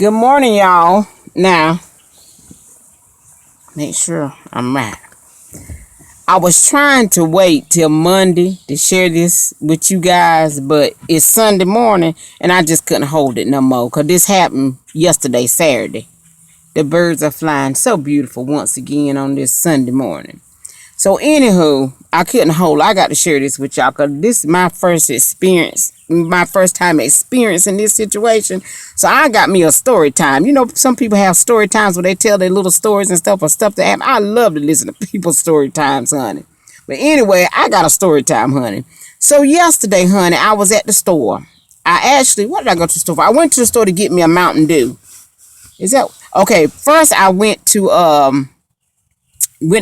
Good morning, y'all. Now, make sure I'm right. I was trying to wait till Monday to share this with you guys, but it's Sunday morning and I just couldn't hold it no more because this happened yesterday, Saturday. The birds are flying so beautiful once again on this Sunday morning. So, anywho, I couldn't hold. I got to share this with y'all because this is my first experience, my first time experiencing this situation. So, I got me a story time. You know, some people have story times where they tell their little stories and stuff or stuff that happen. I love to listen to people's story times, honey. But anyway, I got a story time, honey. So, yesterday, honey, I was at the store. What did I go to the store for? I went to the store to get me a Mountain Dew. Is that okay? First, I went to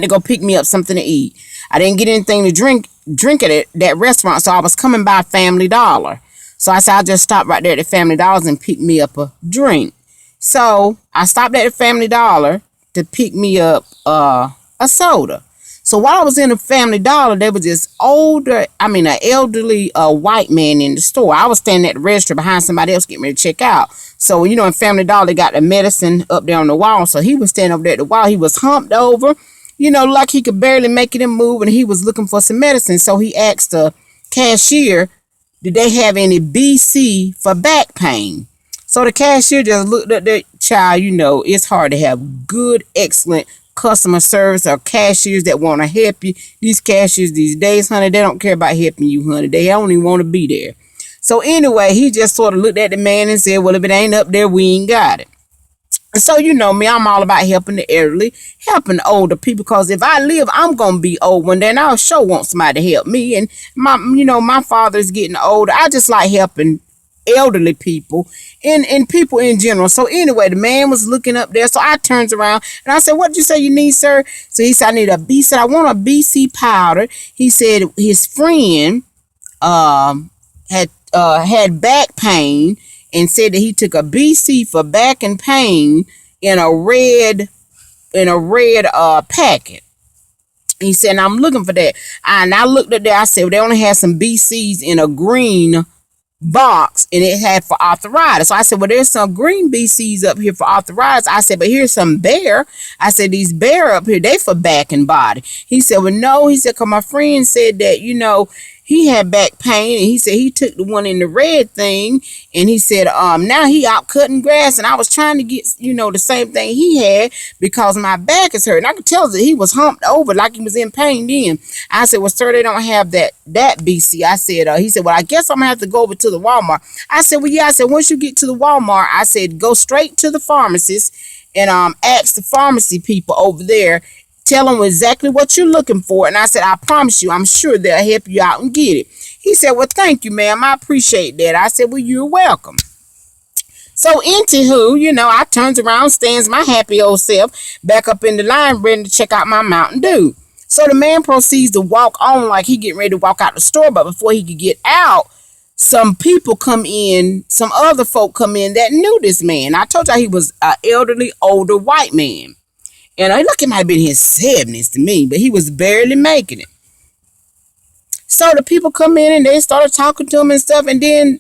go pick me up something to eat. I didn't get anything to drink at that restaurant, so I was coming by Family Dollar. So I said I'll just stop right there at the Family Dollar and pick me up a drink. So I stopped at the Family Dollar to pick me up a soda. So while I was in the Family Dollar, there was this an elderly white man in the store. I was standing at the register behind somebody else getting ready to check out. So, you know, in Family Dollar, they got the medicine up there on the wall. So he was standing over there at the wall. He was humped over, you know, like he could barely make it move, and he was looking for some medicine. So he asked the cashier, did they have any BC for back pain? So the cashier just looked at the child. You know, it's hard to have good, excellent customer service or cashiers that want to help you. These cashiers these days, honey, they don't care about helping you, honey. They only want to be there. So anyway, he just sort of looked at the man and said, well, if it ain't up there, we ain't got it. So, you know me, I'm all about helping the elderly, helping older people, because if I live, I'm going to be old one day, and I'll sure want somebody to help me. And my father's getting older. I just like helping elderly people and people in general. So anyway, the man was looking up there. So I turned around and I said, what did you say you need, sir? So he said, I want a BC powder. He said his friend had back pain and said that he took a BC for back and pain in a red packet. He said, I'm looking for that. And I looked at that. I said, well, they only had some BCs in a green box, and it had for arthritis. So I said, well, there's some green BCs up here for arthritis. I said, but here's some Bayer. I said, these Bayer up here, they for back and body. He said, well, no. He said, because my friend said that, you know, he had back pain, and he said he took the one in the red thing, and he said now he out cutting grass, and I was trying to get, you know, the same thing he had because my back is hurting. I could tell that he was humped over like he was in pain then. I said, well, sir, they don't have that BC. I said, he said, well, I guess I'm gonna have to go over to the Walmart. I said, well, yeah. I said, once you get to the Walmart, I said, go straight to the pharmacist and ask the pharmacy people over there. Tell them exactly what you're looking for. And I said, I promise you, I'm sure they'll help you out and get it. He said, well, thank you, ma'am. I appreciate that. I said, well, you're welcome. So, anywho, you know, I turns around, stands my happy old self back up in the line, ready to check out my Mountain Dew. So the man proceeds to walk on like he getting ready to walk out the store. But before he could get out, some people come in, some other folk come in that knew this man. I told y'all he was an elderly, older white man. And I look, it might have been his 70s to me, but he was barely making it. So the people come in and they started talking to him and stuff, and then,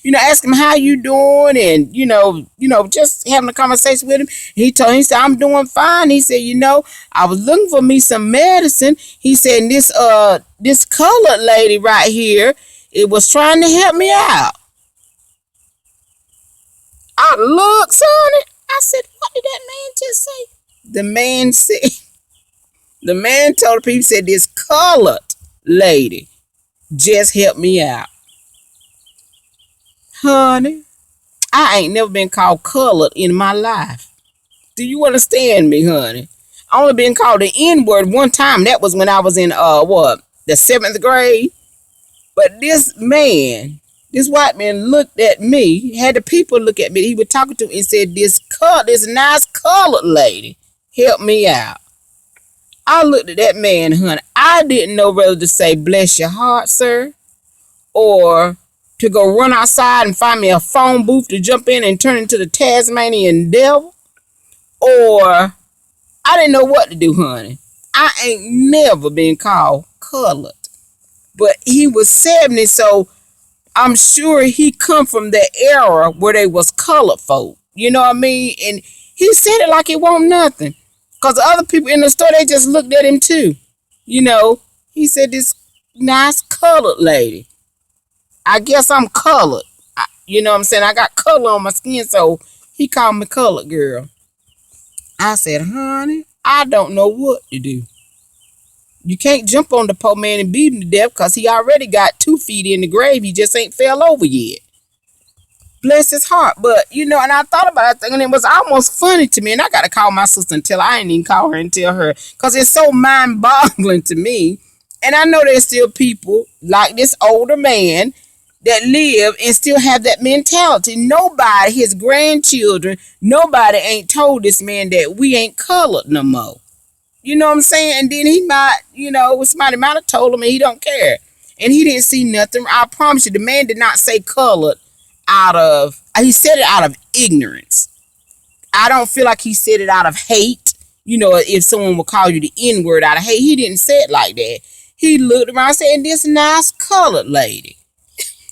you know, ask him how you doing, and you know, just having a conversation with him. He said, I'm doing fine. He said, you know, I was looking for me some medicine. He said, this colored lady right here, it was trying to help me out. I looked, sonny. I said, what did that man just say? The man told the people, said, this colored lady just helped me out. Honey, I ain't never been called colored in my life. Do you understand me, honey? I only been called the N-word one time. That was when I was in, the 7th grade. But this white man looked at me, had the people look at me. He was talking to me and said, this nice colored lady help me out. I looked at that man, honey. I didn't know whether to say, bless your heart, sir, or to go run outside and find me a phone booth to jump in and turn into the Tasmanian devil, or I didn't know what to do, honey. I ain't never been called colored. But he was 70, so I'm sure he come from the era where they was colored folk. You know what I mean? And he said it like it wasn't nothing. Because the other people in the store, they just looked at him too. You know, he said, this nice colored lady. I guess I'm colored. You know what I'm saying? I got color on my skin, so he called me colored girl. I said, honey, I don't know what to do. You can't jump on the poor man and beat him to death because he already got 2 feet in the grave. He just ain't fell over yet. Bless his heart. But, you know, and I thought about it, and it was almost funny to me. And I got to call my sister and tell her. I ain't even call her and tell her because it's so mind boggling to me. And I know there's still people like this older man that live and still have that mentality. Nobody, his grandchildren, nobody ain't told this man that we ain't colored no more. You know what I'm saying? And then he might, you know, somebody might have told him and he don't care. And he didn't see nothing. I promise you, the man did not say colored he said it out of ignorance. I don't feel like he said it out of hate. You know, if someone would call you the N word out of hate, he didn't say it like that. He looked around and said, this nice colored lady.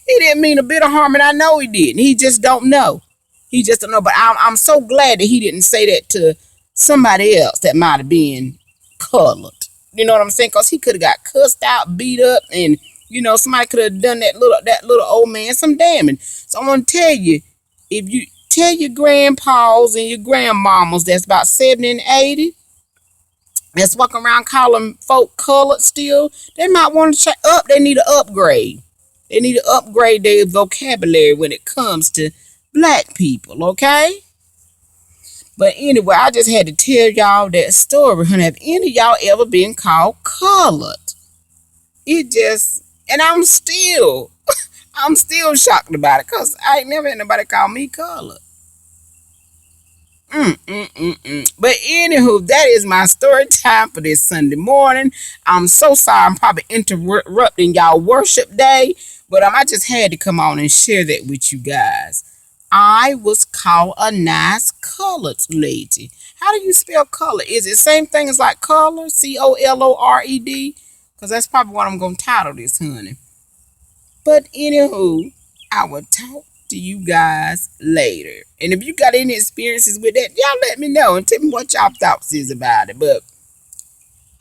He didn't mean a bit of harm, and I know he didn't. He just don't know. He just don't know. But I'm so glad that he didn't say that to somebody else that might have been colored. You know what I'm saying? Because he could have got cussed out, beat up, and you know somebody could have done that little old man some damage. So I'm gonna tell you, if you tell your grandpas and your grandmamas that's about 70 and 80, that's walking around calling folk colored still, they might want to check up. They need an upgrade. They need to upgrade their vocabulary when it comes to black people, okay? But anyway, I just had to tell y'all that story. Honey, have any of y'all ever been called colored? It just, and I'm still shocked about it because I ain't never had nobody call me colored. But anywho, that is my story time for this Sunday morning. I'm so sorry I'm probably interrupting y'all worship day, but I just had to come on and share that with you guys. I was called a nice colored lady. How do you spell color? Is it the same thing as like color? COLORED? Because that's probably what I'm going to title this, honey. But anywho, I will talk to you guys later. And if you got any experiences with that, y'all let me know and tell me what y'all thoughts is about it. But,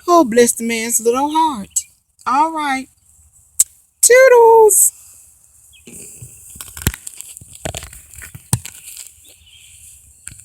oh, bless the man's little heart. All right. Toodles.